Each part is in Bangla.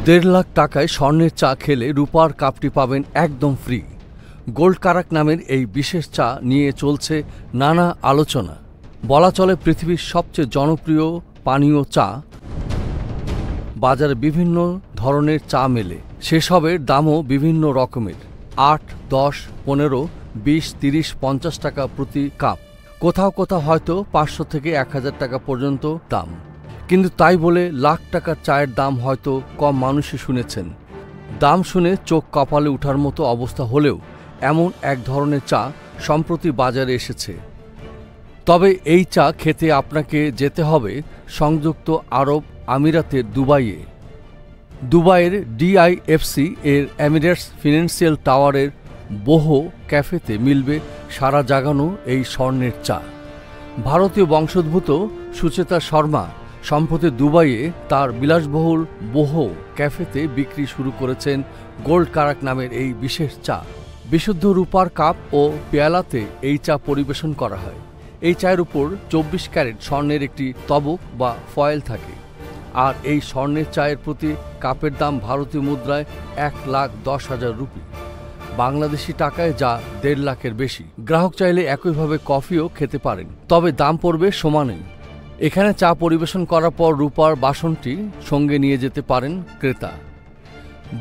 1.5 লাখ টাকায় স্বর্ণের চা খেলে রূপার কাপটি পাবেন একদম ফ্রি। গোল্ড কারাক নামের এই বিশেষ চা নিয়ে চলছে নানা আলোচনা। বলা চলে পৃথিবীর সবচেয়ে জনপ্রিয় পানীয় চা। বাজারে বিভিন্ন ধরনের চা মেলে, সেসবের দামও বিভিন্ন রকমের। 8, 10, 15, 20, 30, 50 টাকা প্রতি কাপ। কোথাও কোথাও হয়তো 500 থেকে 1000 টাকা পর্যন্ত দাম। কিন্তু তাই বলে লাখ টাকার চায়ের দাম হয়তো কম মানুষই শুনেছেন। দাম শুনে চোখ কপালে ওঠার মতো অবস্থা হলেও এমন এক ধরনের চা সম্প্রতি বাজারে এসেছে। তবে এই চা খেতে আপনাকে যেতে হবে সংযুক্ত আরব আমিরাতের দুবাইয়ে। দুবাইয়ের ডিআইএফসি এর এমিরেটস ফিনান্সিয়াল টাওয়ারের বোহো ক্যাফেতে মিলবে সারা জাগানো এই স্বর্ণের চা। ভারতীয় বংশোদ্ভূত সুচেতা শর্মা সম্প্রতি দুবাইয়ে তার বিলাসবহুল বোহো ক্যাফেতে বিক্রি শুরু করেছেন গোল্ড কারাক নামের এই বিশেষ চা। বিশুদ্ধ রূপার কাপ ও পেয়ালাতে এই চা পরিবেশন করা হয়। এই চায়ের উপর 24 ক্যারেট স্বর্ণের একটি তবক বা ফয়েল থাকে। আর এই স্বর্ণের চায়ের প্রতি কাপের দাম ভারতীয় মুদ্রায় 1,10,000 রুপি, বাংলাদেশি টাকায় যা 1.5 লাখের বেশি। গ্রাহক চাইলে একইভাবে কফিও খেতে পারেন, তবে দাম পড়বে সমানেই। এখানে চা পরিবেশন করার পর রূপার বাসনটি সঙ্গে নিয়ে যেতে পারেন ক্রেতা।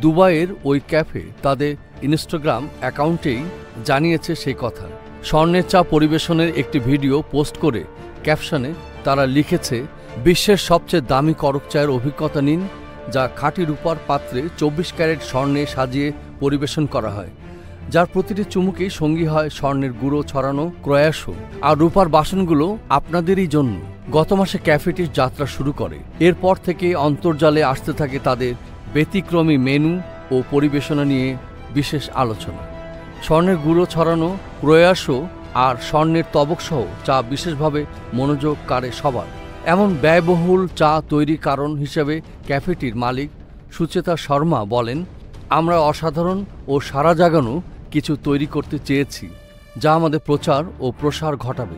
দুবাইয়ের ওই ক্যাফে তাদের ইনস্টাগ্রাম অ্যাকাউন্টেই জানিয়েছে সেই কথা। স্বর্ণের চা পরিবেশনের একটি ভিডিও পোস্ট করে ক্যাপশনে তারা লিখেছে, বিশ্বের সবচেয়ে দামি করক চায়ের অভিজ্ঞতা নিন, যা খাঁটি রূপার পাত্রে 24 ক্যারেট স্বর্ণে সাজিয়ে পরিবেশন করা হয়, যার প্রতিটি চুমুকেই সঙ্গী হয় স্বর্ণের গুঁড়ো ছড়ানো ক্রয়াশও। আর রূপার বাসনগুলো আপনাদেরই জন্য। গত মাসে ক্যাফেটির যাত্রা শুরু করে। এরপর থেকে অন্তর্জালে আসতে থাকে তাদের ব্যতিক্রমী মেনু ও পরিবেশনা নিয়ে বিশেষ আলোচনা। স্বর্ণের গুঁড়ো ছড়ানো ক্রয়াশও আর স্বর্ণের তবকসহ চা বিশেষভাবে মনোযোগ কাড়ে সবার। এমন ব্যয়বহুল চা তৈরি কারণ হিসেবে ক্যাফেটির মালিক সুচেতা শর্মা বলেন, আমরা অসাধারণ ও সারা জাগানো কিছু তৈরি করতে চেয়েছি, যা আমাদের প্রচার ও প্রসার ঘটাবে।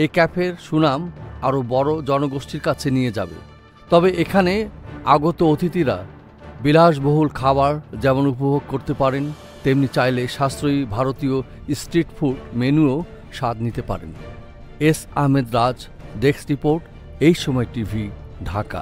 এই ক্যাফের সুনাম আরও বড় জনগোষ্ঠীর কাছে নিয়ে যাবে। তবে এখানে আগত অতিথিরা বিলাসবহুল খাবার যেমন উপভোগ করতে পারেন, তেমনি চাইলে সাশ্রয়ী ভারতীয় স্ট্রিট ফুড মেনুও স্বাদ নিতে পারেন। এস আহমেদ রাজ, ডেস্ক রিপোর্ট, এই সময় টিভি, ঢাকা।